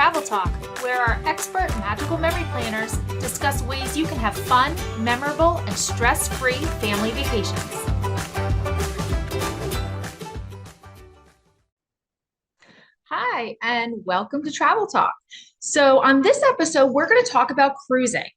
Travel Talk, where our expert magical memory planners discuss ways you can have fun, memorable, and stress-free family vacations. Hi, and welcome to Travel Talk. So on this episode, we're going to talk about cruising.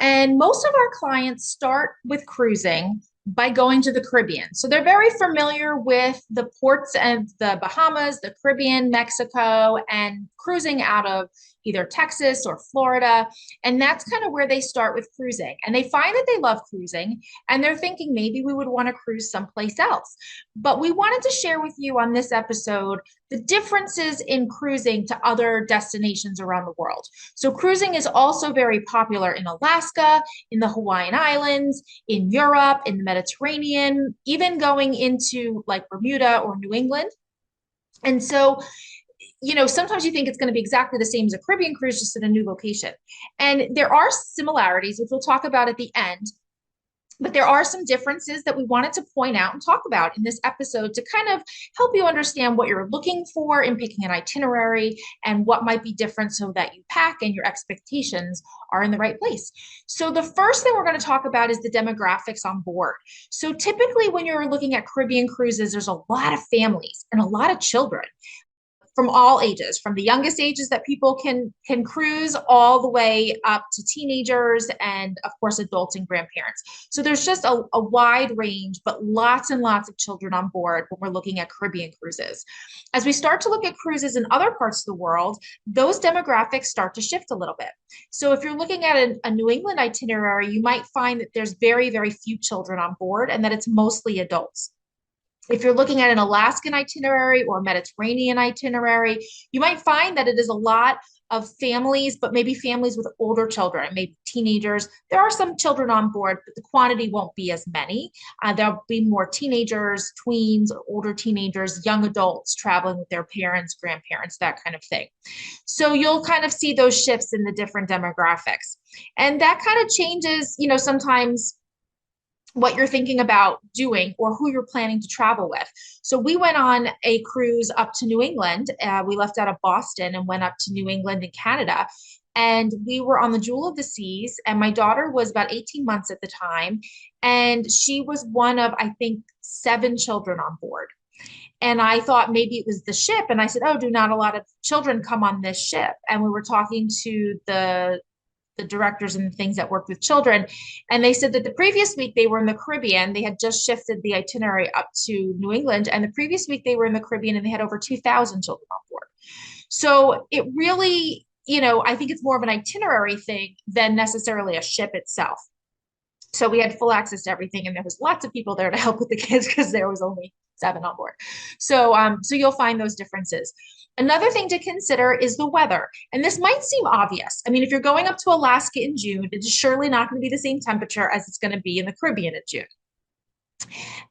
And most of our clients start with cruising by going to the Caribbean. So they're very familiar with the ports of the Bahamas, the Caribbean, Mexico, and cruising out of either Texas or Florida. And that's kind of where they start with cruising. And they find that they love cruising and they're thinking maybe we would want to cruise someplace else. But we wanted to share with you on this episode the differences in cruising to other destinations around the world. So cruising is also very popular in Alaska, in the Hawaiian Islands, in Europe, in the Mediterranean, even going into like Bermuda or New England. And so, sometimes you think it's going to be exactly the same as a Caribbean cruise, just in a new location. And there are similarities, which we'll talk about at the end. But there are some differences that we wanted to point out and talk about in this episode to kind of help you understand what you're looking for in picking an itinerary and what might be different so that you pack and your expectations are in the right place. So the first thing we're going to talk about is the demographics on board. So typically when you're looking at Caribbean cruises, there's a lot of families and a lot of children from all ages, from the youngest ages that people can cruise all the way up to teenagers and of course adults and grandparents. So there's just a wide range, but lots and lots of children on board when we're looking at Caribbean cruises. As we start to look at cruises in other parts of the world, those demographics start to shift a little bit. So if you're looking at a New England itinerary, you might find that there's very, very few children on board and that it's mostly adults. If you're looking at an Alaskan itinerary or a Mediterranean itinerary, you might find that it is a lot of families, but maybe families with older children, maybe teenagers. There are some children on board, but the quantity won't be as many. There'll be more teenagers, tweens, older teenagers, young adults traveling with their parents, grandparents, that kind of thing. So you'll kind of see those shifts in the different demographics. And that kind of changes, sometimes what you're thinking about doing or who you're planning to travel with. So we went on a cruise up to New England. We left out of Boston and went up to New England in Canada. And we were on the Jewel of the Seas. And my daughter was about 18 months at the time. And she was one of, I think, 7 children on board. And I thought maybe it was the ship. And I said, oh, do not a lot of children come on this ship? And we were talking to the directors and the things that worked with children. And they said that the previous week they were in the Caribbean. They had just shifted the itinerary up to New England. And the previous week they were in the Caribbean and they had over 2,000 children on board. So it really, I think it's more of an itinerary thing than necessarily a ship itself. So we had full access to everything. And there was lots of people there to help with the kids because there was only 7 on board. So you'll find those differences. Another thing to consider is the weather. And this might seem obvious. I mean, if you're going up to Alaska in June, it is surely not going to be the same temperature as it's going to be in the Caribbean in June.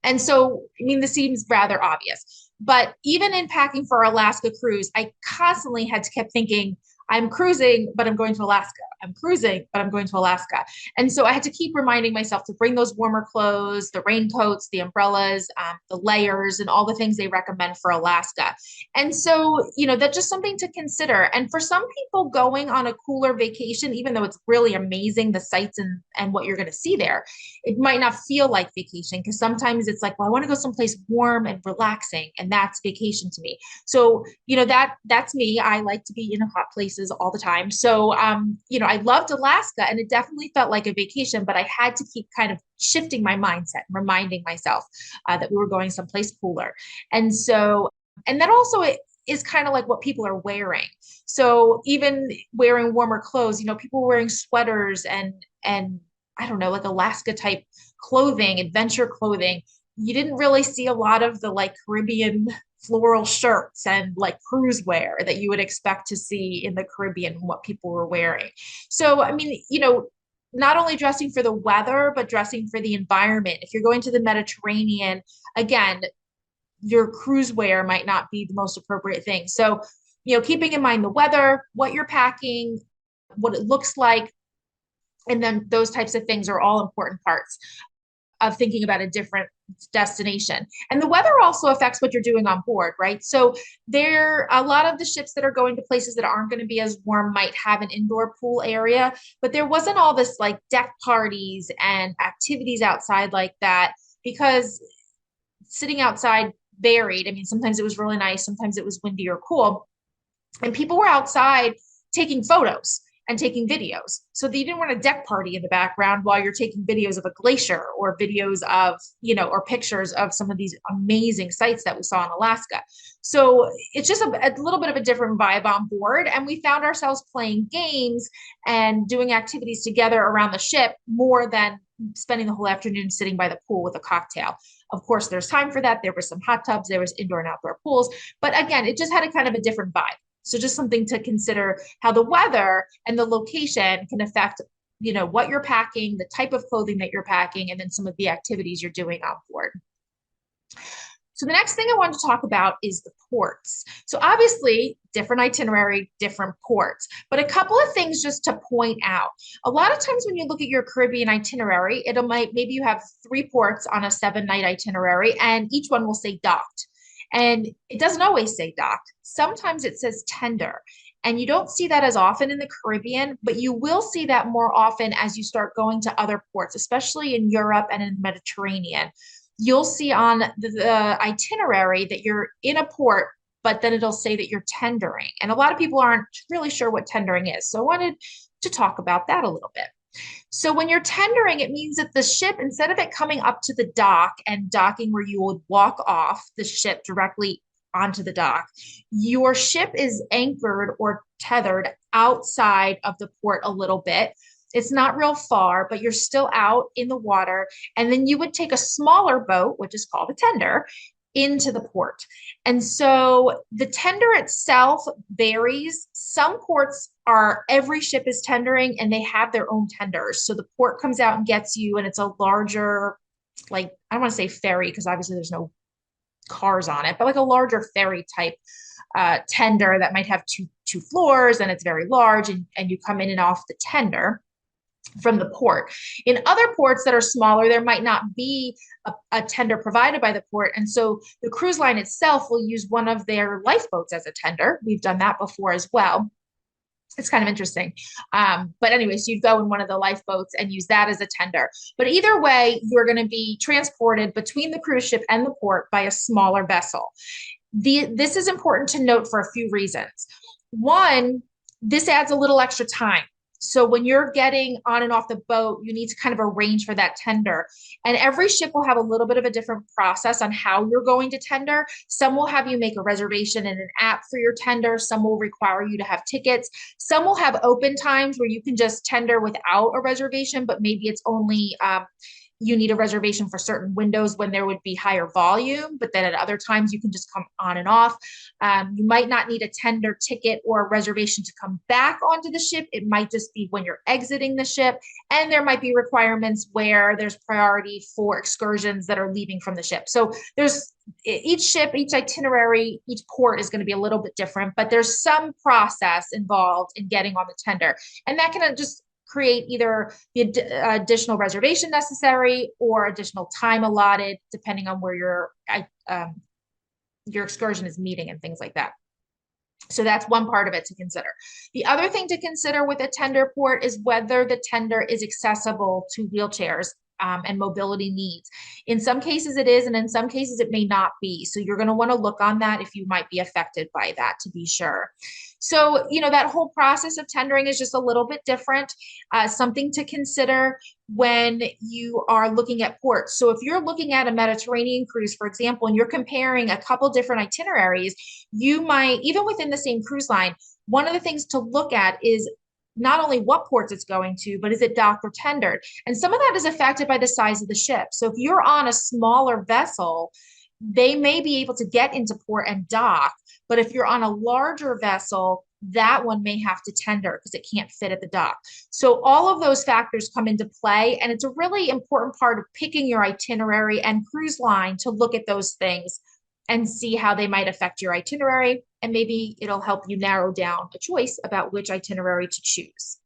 And so, this seems rather obvious. But even in packing for our Alaska cruise, I constantly had to keep thinking, I'm cruising, but I'm going to Alaska. I'm cruising, but I'm going to Alaska. And so I had to keep reminding myself to bring those warmer clothes, the raincoats, the umbrellas, the layers, and all the things they recommend for Alaska. And so, that's just something to consider. And for some people going on a cooler vacation, even though it's really amazing, the sights and what you're going to see there, it might not feel like vacation because sometimes it's like, well, I want to go someplace warm and relaxing, and that's vacation to me. So, that's me. I like to be in hot places all the time. So, I loved Alaska and it definitely felt like a vacation, but I had to keep kind of shifting my mindset, reminding myself that we were going someplace cooler. And so, and that also is kind of like what people are wearing. So even wearing warmer clothes, people wearing sweaters and I don't know, like Alaska type clothing, adventure clothing. You didn't really see a lot of the like Caribbean floral shirts and like cruise wear that you would expect to see in the Caribbean, what people were wearing. So, not only dressing for the weather, but dressing for the environment. If you're going to the Mediterranean, again, your cruise wear might not be the most appropriate thing. So, keeping in mind the weather, what you're packing, what it looks like, and then those types of things are all important parts. of thinking about a different destination. And the weather also affects what you're doing on board, right? So there, a lot of the ships that are going to places that aren't going to be as warm might have an indoor pool area, but there wasn't all this like deck parties and activities outside like that because sitting outside varied. I mean, sometimes it was really nice, sometimes it was windy or cool, and people were outside taking photos and taking videos. So you didn't want a deck party in the background while you're taking videos of a glacier or videos of, or pictures of some of these amazing sites that we saw in Alaska. So it's just a little bit of a different vibe on board. And we found ourselves playing games and doing activities together around the ship more than spending the whole afternoon sitting by the pool with a cocktail. Of course, there's time for that. There were some hot tubs, there was indoor and outdoor pools, but again, it just had a kind of a different vibe. So just something to consider how the weather and the location can affect, what you're packing, the type of clothing that you're packing, and then some of the activities you're doing on board. So the next thing I wanted to talk about is the ports. So obviously, different itinerary, different ports, but a couple of things just to point out. A lot of times when you look at your Caribbean itinerary, maybe you have 3 ports on a 7-night itinerary, and each one will say docked. And it doesn't always say docked. Sometimes it says tender. And you don't see that as often in the Caribbean, but you will see that more often as you start going to other ports, especially in Europe and in the Mediterranean. You'll see on the itinerary that you're in a port, but then it'll say that you're tendering. And a lot of people aren't really sure what tendering is. So I wanted to talk about that a little bit. So when you're tendering, it means that the ship, instead of it coming up to the dock and docking where you would walk off the ship directly onto the dock, your ship is anchored or tethered outside of the port a little bit. It's not real far, but you're still out in the water. And then you would take a smaller boat, which is called a tender, into the port. And so the tender itself varies. Some ports are every ship is tendering and they have their own tenders. So the port comes out and gets you, and it's a larger, like, I don't want to say ferry because obviously there's no cars on it, but like a larger ferry type tender that might have two floors, and it's very large, and you come in and off the tender from the port. In other ports that are smaller, there might not be a tender provided by the port. And so the cruise line itself will use one of their lifeboats as a tender. We've done that before as well. It's kind of interesting. But anyways, you'd go in one of the lifeboats and use that as a tender. But either way, you're going to be transported between the cruise ship and the port by a smaller vessel. This is important to note for a few reasons. One, this adds a little extra time. So when you're getting on and off the boat, you need to kind of arrange for that tender. And every ship will have a little bit of a different process on how you're going to tender. Some will have you make a reservation in an app for your tender. Some will require you to have tickets. Some will have open times where you can just tender without a reservation, but maybe it's only you need a reservation for certain windows when there would be higher volume, but then at other times you can just come on and off. You might not need a tender ticket or a reservation to come back onto the ship. It might just be when you're exiting the ship. And there might be requirements where there's priority for excursions that are leaving from the ship. So there's each ship, each itinerary, each port is going to be a little bit different, but there's some process involved in getting on the tender. And that can just create either the additional reservation necessary or additional time allotted, depending on where your excursion is meeting and things like that. So that's one part of it to consider. The other thing to consider with a tender port is whether the tender is accessible to wheelchairs and mobility needs. In some cases it is, and in some cases it may not be. So you're going to want to look on that if you might be affected by that, to be sure. So, that whole process of tendering is just a little bit different, something to consider when you are looking at ports. So if you're looking at a Mediterranean cruise, for example, and you're comparing a couple different itineraries, you might, even within the same cruise line, one of the things to look at is not only what ports it's going to, but is it docked or tendered? And some of that is affected by the size of the ship. So if you're on a smaller vessel, they may be able to get into port and dock. But if you're on a larger vessel, that one may have to tender because it can't fit at the dock. So all of those factors come into play. And it's a really important part of picking your itinerary and cruise line to look at those things and see how they might affect your itinerary. And maybe it'll help you narrow down a choice about which itinerary to choose.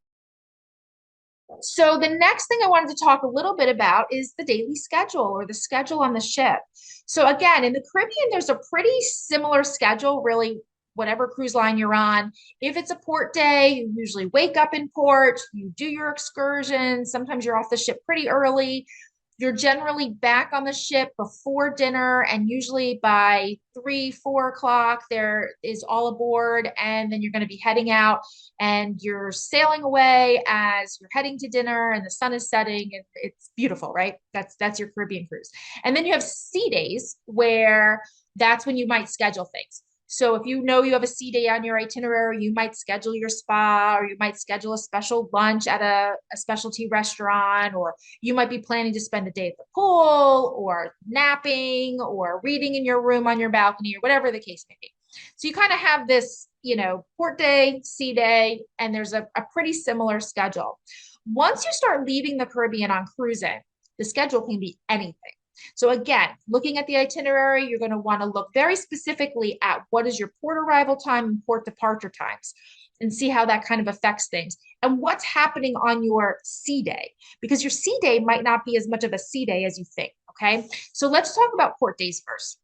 So the next thing I wanted to talk a little bit about is the daily schedule or the schedule on the ship. So again, in the Caribbean, there's a pretty similar schedule, really, whatever cruise line you're on. If it's a port day, you usually wake up in port, you do your excursions. Sometimes you're off the ship pretty early. You're generally back on the ship before dinner, and usually by 3, 4 o'clock, there is all aboard, and then you're going to be heading out and you're sailing away as you're heading to dinner and the sun is setting and it's beautiful, right? That's your Caribbean cruise. And then you have sea days where that's when you might schedule things. So if you know you have a sea day on your itinerary, you might schedule your spa, or you might schedule a special lunch at a specialty restaurant, or you might be planning to spend a day at the pool or napping or reading in your room on your balcony or whatever the case may be. So you kind of have this, port day, sea day, and there's a pretty similar schedule. Once you start leaving the Caribbean on cruising, the schedule can be anything. So again, looking at the itinerary, you're going to want to look very specifically at what is your port arrival time and port departure times and see how that kind of affects things and what's happening on your sea day, because your sea day might not be as much of a sea day as you think. Okay. So let's talk about port days first.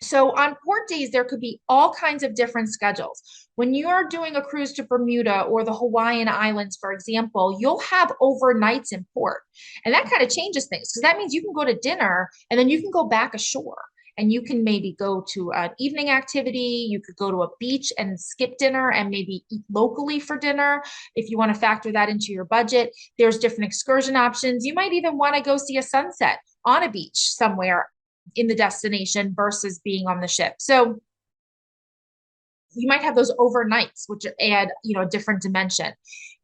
So on port days, there could be all kinds of different schedules. When you're doing a cruise to Bermuda or the Hawaiian Islands, for example, you'll have overnights in port. And that kind of changes things because that means you can go to dinner and then you can go back ashore and you can maybe go to an evening activity. You could go to a beach and skip dinner and maybe eat locally for dinner if you want to factor that into your budget. There's different excursion options. You might even want to go see a sunset on a beach somewhere in the destination versus being on the ship. So you might have those overnights, which add, a different dimension.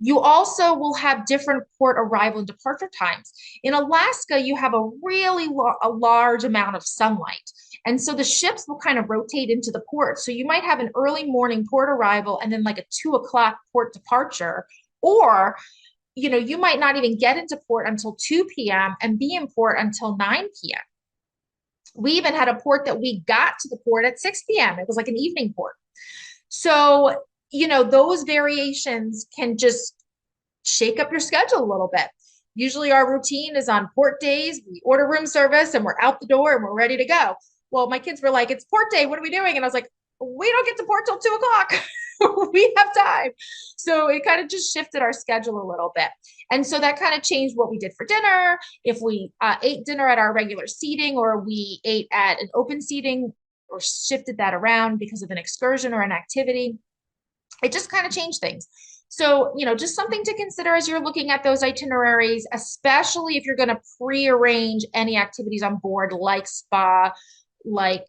You also will have different port arrival and departure times. In Alaska, you have a really a large amount of sunlight. And so the ships will kind of rotate into the port. So you might have an early morning port arrival and then like a 2 o'clock port departure, or you might not even get into port until 2 p.m. and be in port until 9 p.m. We even had a port that we got to the port at 6 p.m. It was like an evening port. So, those variations can just shake up your schedule a little bit. Usually our routine is on port days. We order room service and we're out the door and we're ready to go. Well, my kids were like, it's port day. What are we doing? And I was like, we don't get to port till 2 o'clock. We have time. So it kind of just shifted our schedule a little bit. And so that kind of changed what we did for dinner. If we ate dinner at our regular seating or we ate at an open seating or shifted that around because of an excursion or an activity, it just kind of changed things. So, just something to consider as you're looking at those itineraries, especially if you're going to pre-arrange any activities on board, like spa, like,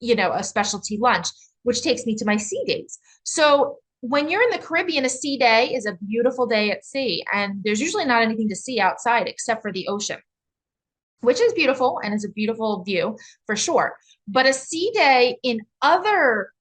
a specialty lunch, which takes me to my sea days. So when you're in the Caribbean, a sea day is a beautiful day at sea, and there's usually not anything to see outside except for the ocean, which is beautiful and is a beautiful view for sure. But a sea day in other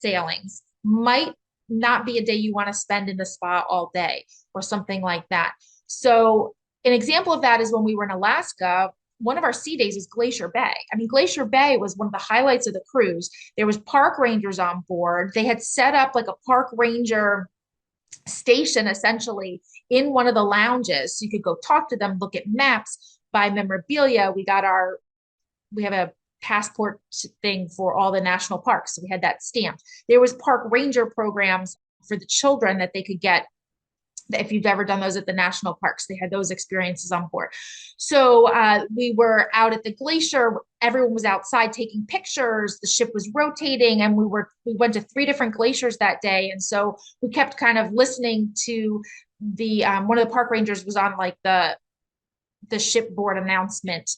sailings might not be a day you want to spend in the spa all day or something like that. So an example of that is when we were in Alaska, one of our sea days is Glacier Bay. I mean, Glacier Bay was one of the highlights of the cruise. There was park rangers on board. They had set up like a park ranger station essentially in one of the lounges. So you could go talk to them, look at maps, buy memorabilia. We have a passport thing for all the national parks. So we had that stamped. There was park ranger programs for the children that they could get. If you've ever done those at the national parks, they had those experiences on board. So we were out at the glacier. Everyone was outside taking pictures. The ship was rotating, and we went to 3 different glaciers that day. And so we kept kind of listening to the one of the park rangers was on like the shipboard announcement,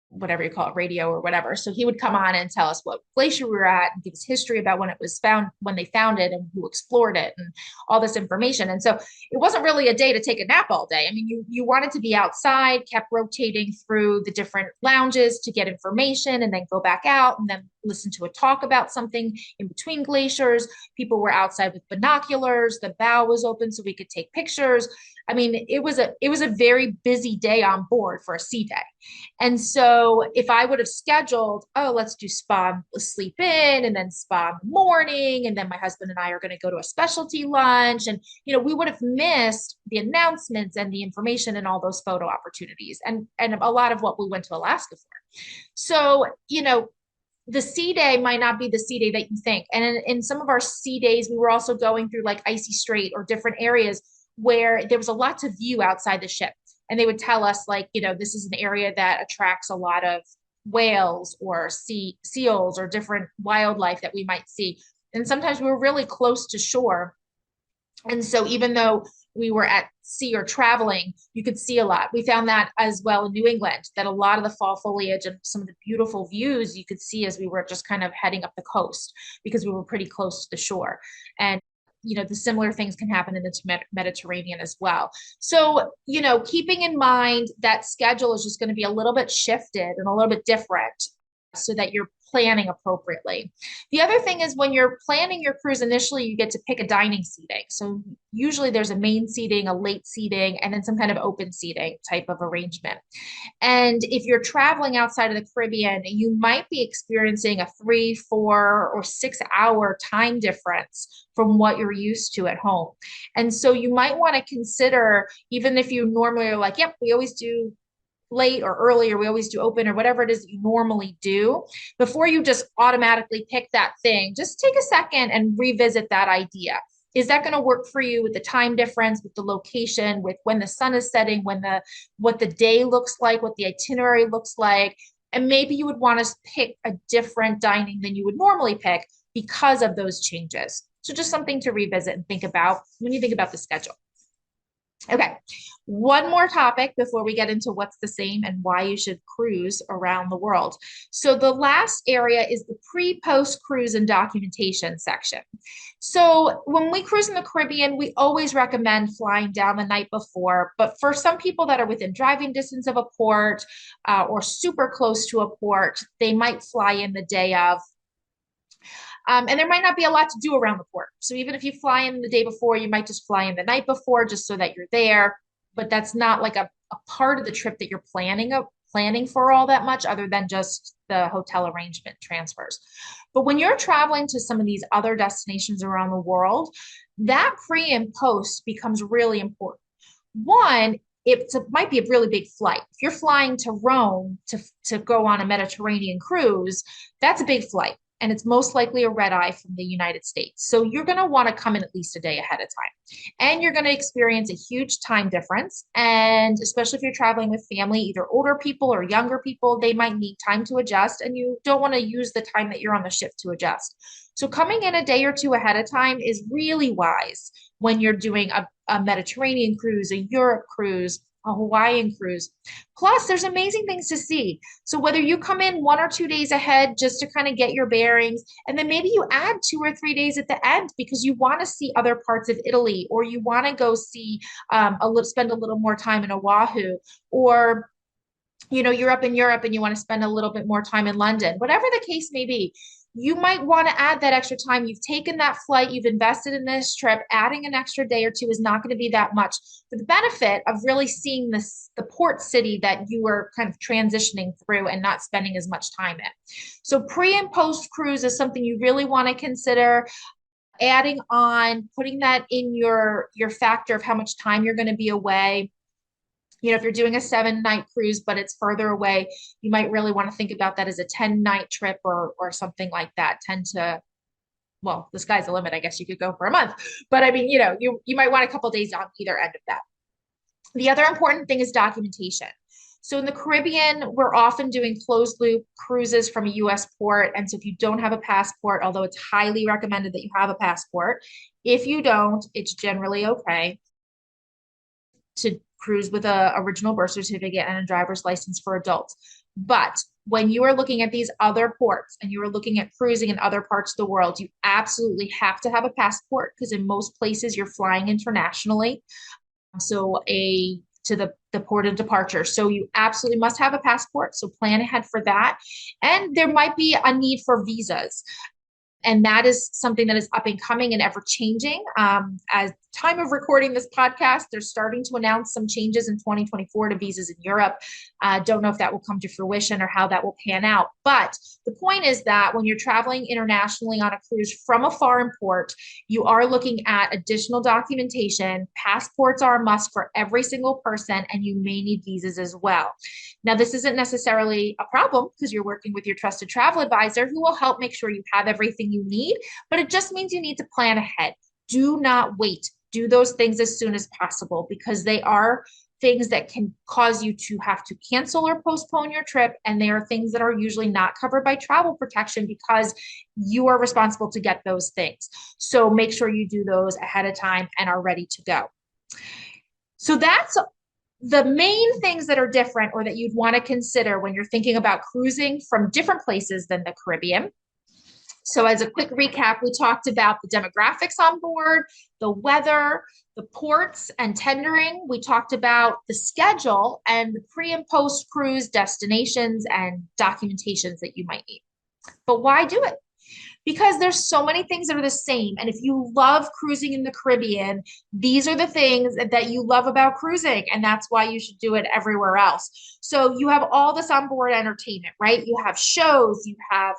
whatever you call it, radio or whatever. So he would come on and tell us what glacier we were at and give us history about when it was found, when they found it and who explored it and all this information. And so it wasn't really a day to take a nap all day. I mean, you wanted to be outside, kept rotating through the different lounges to get information and then go back out and then listen to a talk about something in between glaciers. People were outside with binoculars. The bow was open so we could take pictures. I mean, it was a very busy day on board for a sea day. And so if I would have scheduled, oh, let's do spa, sleep in, and then spa in the morning, and then my husband and I are going to go to a specialty lunch, and we would have missed the announcements and the information and all those photo opportunities and a lot of what we went to Alaska for. So, the sea day might not be the sea day that you think. And in some of our sea days, we were also going through like Icy Strait or different areas where there was a lot to view outside the ship. And they would tell us, like, this is an area that attracts a lot of whales or seals or different wildlife that we might see. And sometimes we were really close to shore, and so even though we were at sea or traveling, you could see a lot. We found that as well in New England, that a lot of the fall foliage and some of the beautiful views you could see as we were just kind of heading up the coast because we were pretty close to the shore. And the similar things can happen in the Mediterranean as well. So, keeping in mind that schedule is just going to be a little bit shifted and a little bit different so that you're planning appropriately. The other thing is when you're planning your cruise initially, you get to pick a dining seating. So usually there's a main seating, a late seating, and then some kind of open seating type of arrangement. And if you're traveling outside of the Caribbean, you might be experiencing a 3, 4, or 6 hour time difference from what you're used to at home. And so you might want to consider, even if you normally are like, yep, we always do late or early, or we always do open, or whatever it is that you normally do, before you just automatically pick that thing, just take a second and revisit that idea. Is that going to work for you with the time difference, with the location, with when the sun is setting, what the day looks like, what the itinerary looks like? And maybe you would want to pick a different dining than you would normally pick because of those changes. So just something to revisit and think about when you think about the schedule. Okay, one more topic before we get into what's the same and why you should cruise around the world. So the last area is the pre-post cruise and documentation section. So when we cruise in the Caribbean, we always recommend flying down the night before. But for some people that are within driving distance of a port or super close to a port, they might fly in the day of. And there might not be a lot to do around the port. So even if you fly in the day before, you might just fly in the night before just so that you're there. But that's not like a part of the trip that you're planning for all that much, other than just the hotel arrangement transfers. But when you're traveling to some of these other destinations around the world, that pre and post becomes really important. One, it might be a really big flight. If you're flying to Rome to go on a Mediterranean cruise, that's a big flight. And it's most likely a red eye from the United States. So you're going to want to come in at least a day ahead of time. And you're going to experience a huge time difference. And especially if you're traveling with family, either older people or younger people, they might need time to adjust. And you don't want to use the time that you're on the ship to adjust. So coming in a day or two ahead of time is really wise when you're doing a Mediterranean cruise, a Europe cruise, a Hawaiian cruise. Plus, there's amazing things to see. So whether you come in 1 or 2 days ahead just to kind of get your bearings, and then maybe you add 2 or 3 days at the end because you want to see other parts of Italy, or you want to go see spend a little more time in Oahu, or you're up in Europe and you want to spend a little bit more time in London, whatever the case may be. You might want to add that extra time. You've taken that flight, you've invested in this trip. Adding an extra day or two is not going to be that much for the benefit of really seeing the port city that you were kind of transitioning through and not spending as much time in. So pre and post cruise is something you really want to consider adding on, putting that in your factor of how much time you're going to be away. If you're doing a 7-night cruise, but it's further away, you might really want to think about that as a 10-night trip or something like that. Well, the sky's the limit. I guess you could go for a month, but I mean, you might want a couple days on either end of that. The other important thing is documentation. So in the Caribbean, we're often doing closed loop cruises from a US port. And so if you don't have a passport, although it's highly recommended that you have a passport, if you don't, it's generally okay to cruise with a original birth certificate and a driver's license for adults. But when you are looking at these other ports and you are looking at cruising in other parts of the world, you absolutely have to have a passport, because in most places you're flying internationally. So to the port of departure. So you absolutely must have a passport. So plan ahead for that. And there might be a need for visas. And that is something that is up and coming and ever changing. As time of recording this podcast, they're starting to announce some changes in 2024 to visas in Europe. Don't know if that will come to fruition or how that will pan out. But the point is that when you're traveling internationally on a cruise from a foreign port, you are looking at additional documentation. Passports are a must for every single person, and you may need visas as well. Now, this isn't necessarily a problem because you're working with your trusted travel advisor who will help make sure you have everything you need, but it just means you need to plan ahead. Do not wait. Do those things as soon as possible because they are things that can cause you to have to cancel or postpone your trip. And they are things that are usually not covered by travel protection because you are responsible to get those things. So make sure you do those ahead of time and are ready to go. So that's the main things that are different or that you'd want to consider when you're thinking about cruising from different places than the Caribbean. So as a quick recap, we talked about the demographics on board, the weather, the ports and tendering. We talked about the schedule and the pre and post cruise destinations and documentations that you might need. But why do it? Because there's so many things that are the same. And if you love cruising in the Caribbean, these are the things that you love about cruising. And that's why you should do it everywhere else. So you have all this onboard entertainment, right? You have shows, you have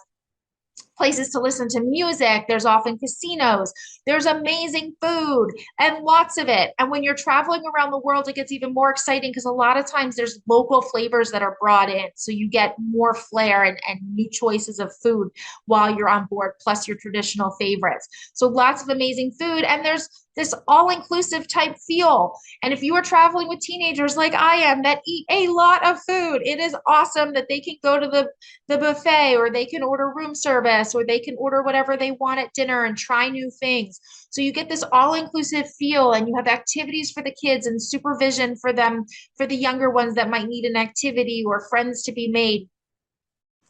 places to listen to music. There's often casinos. There's amazing food and lots of it. And when you're traveling around the world, it gets even more exciting because a lot of times there's local flavors that are brought in. So you get more flair and new choices of food while you're on board, plus your traditional favorites. So lots of amazing food. And there's this all-inclusive type feel. And if you are traveling with teenagers like I am that eat a lot of food, it is awesome that they can go to the buffet or they can order room service or they can order whatever they want at dinner and try new things. So you get this all-inclusive feel and you have activities for the kids and supervision for them, for the younger ones that might need an activity or friends to be made.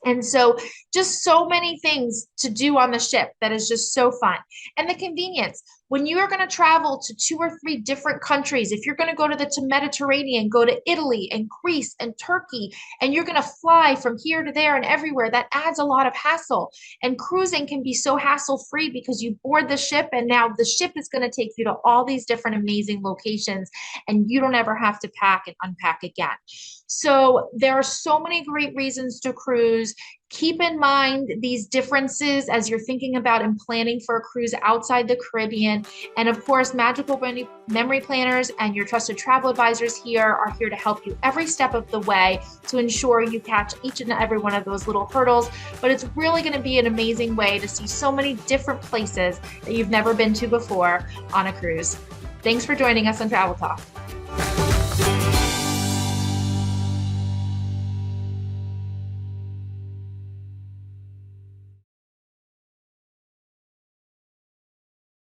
And so just so many things to do on the ship that is just so fun. And the convenience. When you are going to travel to 2 or 3 different countries, if you're going to go to the Mediterranean, go to Italy and Greece and Turkey, and you're going to fly from here to there and everywhere, that adds a lot of hassle. And cruising can be so hassle-free because you board the ship and now the ship is going to take you to all these different amazing locations and you don't ever have to pack and unpack again. So there are so many great reasons to cruise. Keep in mind these differences as you're thinking about and planning for a cruise outside the Caribbean. And of course, Magical Memory Planners and your trusted travel advisors here are here to help you every step of the way to ensure you catch each and every one of those little hurdles. But it's really going to be an amazing way to see so many different places that you've never been to before on a cruise. Thanks for joining us on Travel Talk.